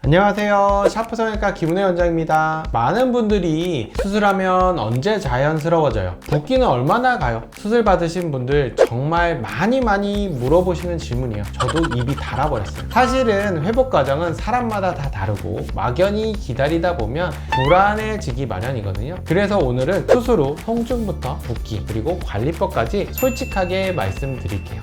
안녕하세요, 샤프성형외과 김은혜 원장입니다. 많은 분들이 수술하면 언제 자연스러워져요? 붓기는 얼마나 가요? 수술 받으신 분들 정말 많이 물어보시는 질문이에요. 저도 입이 달아버렸어요. 사실은 회복 과정은 사람마다 다 다르고 막연히 기다리다 보면 불안해지기 마련이거든요. 그래서 오늘은 수술 후 통증부터 붓기 그리고 관리법까지 솔직하게 말씀드릴게요.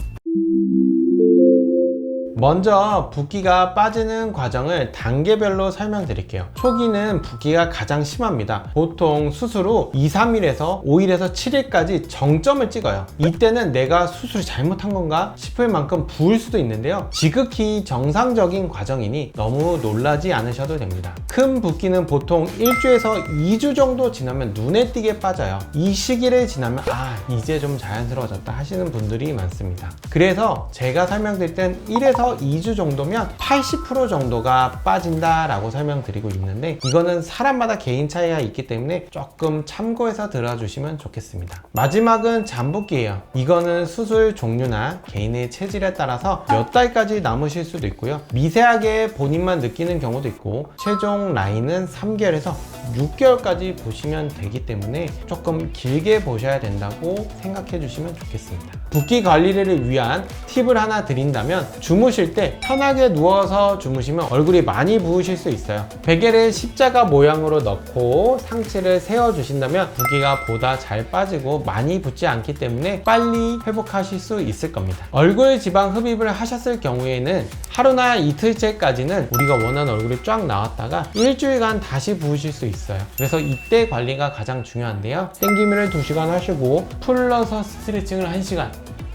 먼저 붓기가 빠지는 과정을 단계별로 설명드릴게요. 초기는 붓기가 가장 심합니다. 보통 수술 후 2-3일에서 5일에서 7일까지 정점을 찍어요. 이때는 내가 수술을 잘못한 건가 싶을 만큼 부을 수도 있는데요, 지극히 정상적인 과정이니 너무 놀라지 않으셔도 됩니다. 큰 붓기는 보통 1주에서 2주 정도 지나면 눈에 띄게 빠져요. 이 시기를 지나면 이제 좀 자연스러워졌다 하시는 분들이 많습니다. 그래서 제가 설명드릴 땐 1에서 2주 정도면 80% 정도가 빠진다 라고 설명드리고 있는데, 이거는 사람마다 개인 차이가 있기 때문에 조금 참고해서 들어주시면 좋겠습니다. 마지막은 잠붓기예요. 이거는 수술 종류나 개인의 체질에 따라서 몇 달까지 남으실 수도 있고요, 미세하게 본인만 느끼는 경우도 있고, 최종 라인은 3개월에서 6개월까지 보시면 되기 때문에 조금 길게 보셔야 된다고 생각해 주시면 좋겠습니다. 붓기 관리를 위한 팁을 하나 드린다면, 주무실 때 편하게 누워서 주무시면 얼굴이 많이 부으실 수 있어요. 베개를 십자가 모양으로 넣고 상체를 세워 주신다면 붓기가 보다 잘 빠지고 많이 붓지 않기 때문에 빨리 회복하실 수 있을 겁니다. 얼굴 지방 흡입을 하셨을 경우에는 하루나 이틀째까지는 우리가 원하는 얼굴이 쫙 나왔다가 일주일간 다시 부으실 수 있어요. 그래서 이때 관리가 가장 중요한데요, 당기미를 2시간 하시고 풀러서 스트레칭을 1시간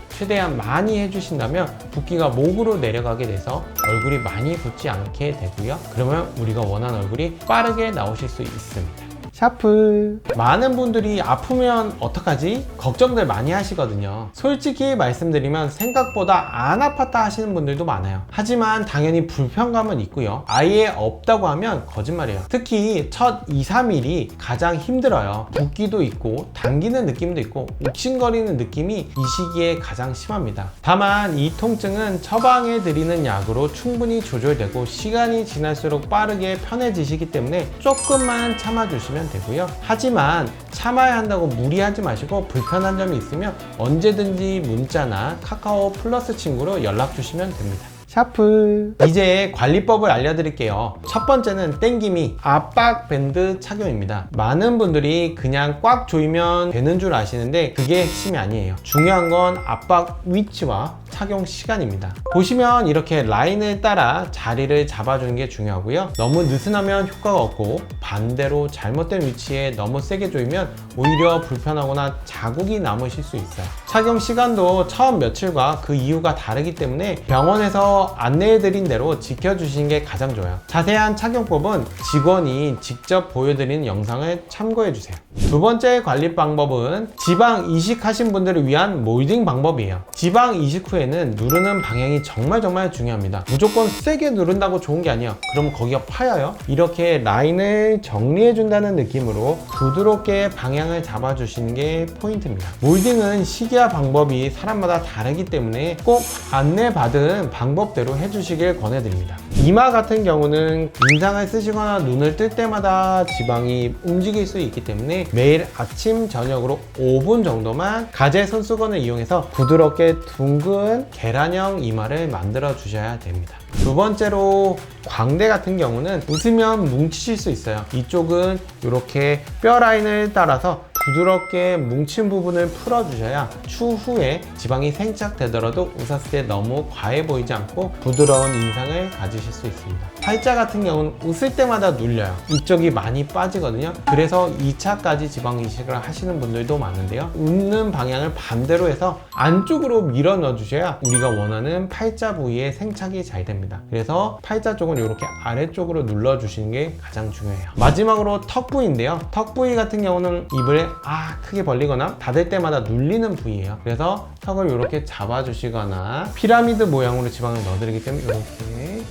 최대한 많이 해주신다면 붓기가 목으로 내려가게 돼서 얼굴이 많이 붓지 않게 되고요, 그러면 우리가 원하는 얼굴이 빠르게 나오실 수 있습니다. 샤프. 많은 분들이 아프면 어떡하지? 걱정들 많이 하시거든요. 솔직히 말씀드리면 생각보다 안 아팠다 하시는 분들도 많아요. 하지만 당연히 불편감은 있고요, 아예 없다고 하면 거짓말이에요. 특히 첫 2-3일이 가장 힘들어요. 붓기도 있고 당기는 느낌도 있고 욱신거리는 느낌이 이 시기에 가장 심합니다. 다만 이 통증은 처방해 드리는 약으로 충분히 조절되고 시간이 지날수록 빠르게 편해지시기 때문에 조금만 참아주시면 되고요. 하지만 참아야 한다고 무리하지 마시고, 불편한 점이 있으면 언제든지 문자나 카카오 플러스 친구로 연락 주시면 됩니다. 샤프. 이제 관리법을 알려드릴게요. 첫 번째는 당기미 압박 밴드 착용입니다. 많은 분들이 그냥 꽉 조이면 되는 줄 아시는데 그게 핵심이 아니에요. 중요한 건 압박 위치와 착용 시간입니다. 보시면 이렇게 라인을 따라 자리를 잡아주는 게 중요하고요, 너무 느슨하면 효과가 없고 반대로 잘못된 위치에 너무 세게 조이면 오히려 불편하거나 자국이 남으실 수 있어요. 착용 시간도 처음 며칠과 그 이유가 다르기 때문에 병원에서 안내해드린 대로 지켜주시는 게 가장 좋아요. 자세한 착용법은 직원이 직접 보여드리는 영상을 참고해주세요. 두 번째 관리 방법은 지방 이식하신 분들을 위한 몰딩 방법이에요. 지방 이식 후에는 누르는 방향이 정말 중요합니다. 무조건 세게 누른다고 좋은 게 아니에요. 그럼 거기가 파여요. 이렇게 라인을 정리해준다는 느낌으로 부드럽게 방향을 잡아주시는 게 포인트입니다. 몰딩은 시기와 방법이 사람마다 다르기 때문에 꼭 안내받은 방법대로 해주시길 권해드립니다. 이마 같은 경우는 인상을 쓰시거나 눈을 뜰 때마다 지방이 움직일 수 있기 때문에 매일 아침 저녁으로 5분 정도만 가제 손수건을 이용해서 부드럽게 둥근 계란형 이마를 만들어 주셔야 됩니다. 두 번째로 광대 같은 경우는 웃으면 뭉치실 수 있어요. 이쪽은 이렇게 뼈 라인을 따라서 부드럽게 뭉친 부분을 풀어주셔야 추후에 지방이 생착되더라도 웃었을 때 너무 과해 보이지 않고 부드러운 인상을 가지실 수 있습니다. 팔자 같은 경우는 웃을 때마다 눌려요. 이쪽이 많이 빠지거든요. 그래서 2차까지 지방 이식을 하시는 분들도 많은데요, 웃는 방향을 반대로 해서 안쪽으로 밀어 넣어 주셔야 우리가 원하는 팔자 부위에 생착이 잘 됩니다. 그래서 팔자 쪽은 이렇게 아래쪽으로 눌러 주시는 게 가장 중요해요. 마지막으로 턱 부위인데요, 턱 부위 같은 경우는 입을 크게 벌리거나 닫을 때마다 눌리는 부위예요. 그래서 턱을 이렇게 잡아주시거나 피라미드 모양으로 지방을 넣어드리기 때문에 이렇게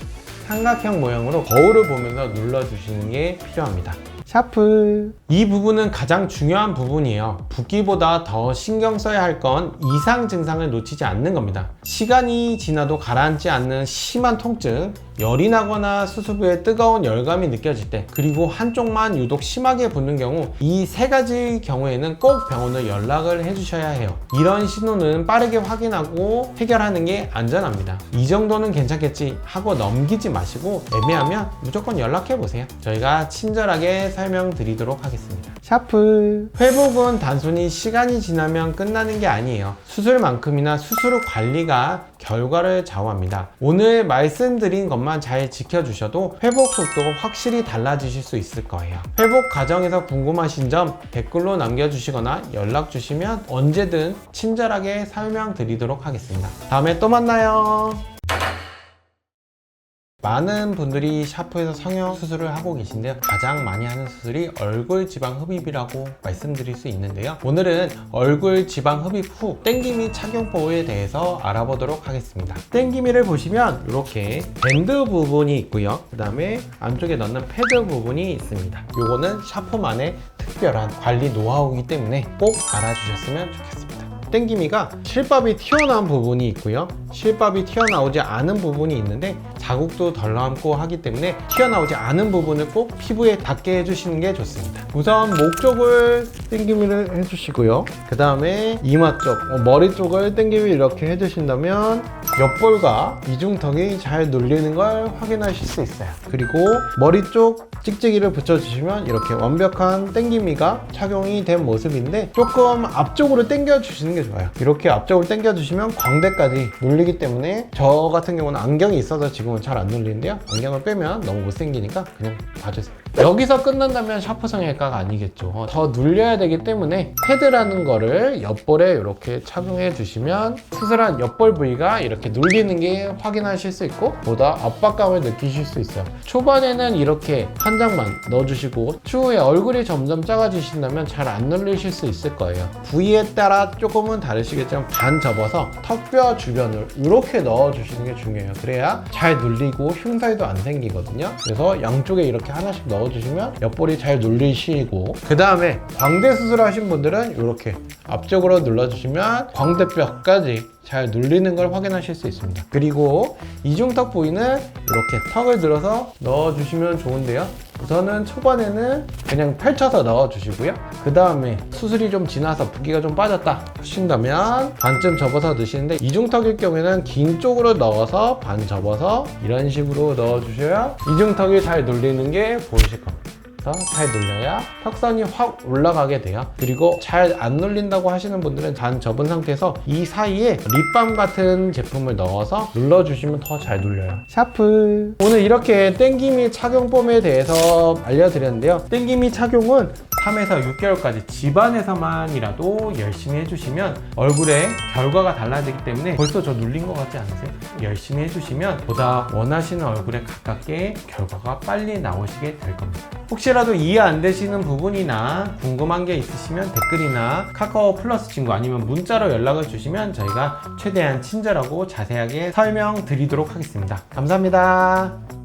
삼각형 모양으로 거울을 보면서 눌러주시는 게 필요합니다. 샤프. 이 부분은 가장 중요한 부분이에요. 붓기보다 더 신경 써야 할 건 이상 증상을 놓치지 않는 겁니다. 시간이 지나도 가라앉지 않는 심한 통증, 열이 나거나 수수부에 뜨거운 열감이 느껴질 때, 그리고 한쪽만 유독 심하게 붓는 경우, 이 세 가지 경우에는 꼭 병원을 연락을 해주셔야 해요. 이런 신호는 빠르게 확인하고 해결하는 게 안전합니다. 이 정도는 괜찮겠지 하고 넘기지 마시고 애매하면 무조건 연락해 보세요. 저희가 친절하게 설명드리도록 하겠습니다. 샤프. 회복은 단순히 시간이 지나면 끝나는 게 아니에요. 수술만큼이나 수술 후 관리가 결과를 좌우합니다. 오늘 말씀드린 것만 잘 지켜주셔도 회복 속도가 확실히 달라지실 수 있을 거예요. 회복 과정에서 궁금하신 점 댓글로 남겨주시거나 연락 주시면 언제든 친절하게 설명드리도록 하겠습니다. 다음에 또 만나요. 많은 분들이 샤프에서 성형 수술을 하고 계신데요, 가장 많이 하는 수술이 얼굴 지방 흡입이라고 말씀드릴 수 있는데요, 오늘은 얼굴 지방 흡입 후 땡기미 착용법에 대해서 알아보도록 하겠습니다. 땡기미를 보시면 이렇게 밴드 부분이 있고요, 그 다음에 안쪽에 넣는 패드 부분이 있습니다. 요거는 샤프만의 특별한 관리 노하우이기 때문에 꼭 알아주셨으면 좋겠습니다. 땡기미가 실밥이 튀어나온 부분이 있고요, 실밥이 튀어나오지 않은 부분이 있는데 자국도 덜 남고 하기 때문에 튀어나오지 않은 부분을 꼭 피부에 닿게 해주시는 게 좋습니다. 우선 목 쪽을 땡기미를 해주시고요, 그 다음에 이마 쪽, 머리 쪽을 땡기미 이렇게 해주신다면 옆볼과 이중턱이 잘 눌리는 걸 확인하실 수 있어요. 그리고 머리 쪽 찍찍이를 붙여주시면 이렇게 완벽한 땡기미가 착용이 된 모습인데, 조금 앞쪽으로 당겨 주시는 게 좋아요. 이렇게 앞쪽으로 당겨 주시면 광대까지 눌리기 때문에, 저 같은 경우는 안경이 있어서 지금은 잘 안 눌리는데요, 안경을 빼면 너무 못생기니까 그냥 봐주세요. 여기서 끝난다면 샤프 성형외과가 아니겠죠. 더 눌려야 되기 때문에 패드라는 거를 옆볼에 이렇게 착용해 주시면 수술한 옆볼 부위가 이렇게 눌리는 게 확인하실 수 있고 보다 압박감을 느끼실 수 있어요. 초반에는 이렇게 한 장만 넣어주시고 추후에 얼굴이 점점 작아지신다면 잘 안 눌리실 수 있을 거예요. 부위에 따라 조금은 다르시겠지만 반 접어서 턱뼈 주변을 이렇게 넣어주시는 게 중요해요. 그래야 잘 눌리고 흉살도 안 생기거든요. 그래서 양쪽에 이렇게 하나씩 넣어주시면 옆볼이 잘 눌리시고, 그 다음에 광대 수술하신 분들은 이렇게 앞쪽으로 눌러주시면 광대뼈까지 잘 눌리는 걸 확인하실 수 있습니다. 그리고 이중턱 부위는 이렇게 턱을 들어서 넣어주시면 좋은데요, 우선은 초반에는 그냥 펼쳐서 넣어주시고요, 그 다음에 수술이 좀 지나서 붓기가 좀 빠졌다 하신다면 반쯤 접어서 넣으시는데, 이중턱일 경우에는 긴 쪽으로 넣어서 반 접어서 이런 식으로 넣어주셔야 이중턱이 잘 눌리는 게 보이실 겁니다. 잘 눌려야 턱선이 확 올라가게 돼요. 그리고 잘 안 눌린다고 하시는 분들은 반 접은 상태에서 이 사이에 립밤 같은 제품을 넣어서 눌러주시면 더 잘 눌려요. 샤프. 오늘 이렇게 땡기미 착용법에 대해서 알려드렸는데요, 땡기미 착용은 3에서 6개월까지 집안에서만이라도 열심히 해주시면 얼굴에 결과가 달라지기 때문에, 벌써 저 눌린 것 같지 않으세요? 열심히 해주시면 보다 원하시는 얼굴에 가깝게 결과가 빨리 나오시게 될 겁니다. 혹시라도 이해 안 되시는 부분이나 궁금한 게 있으시면 댓글이나 카카오 플러스 친구 아니면 문자로 연락을 주시면 저희가 최대한 친절하고 자세하게 설명드리도록 하겠습니다. 감사합니다.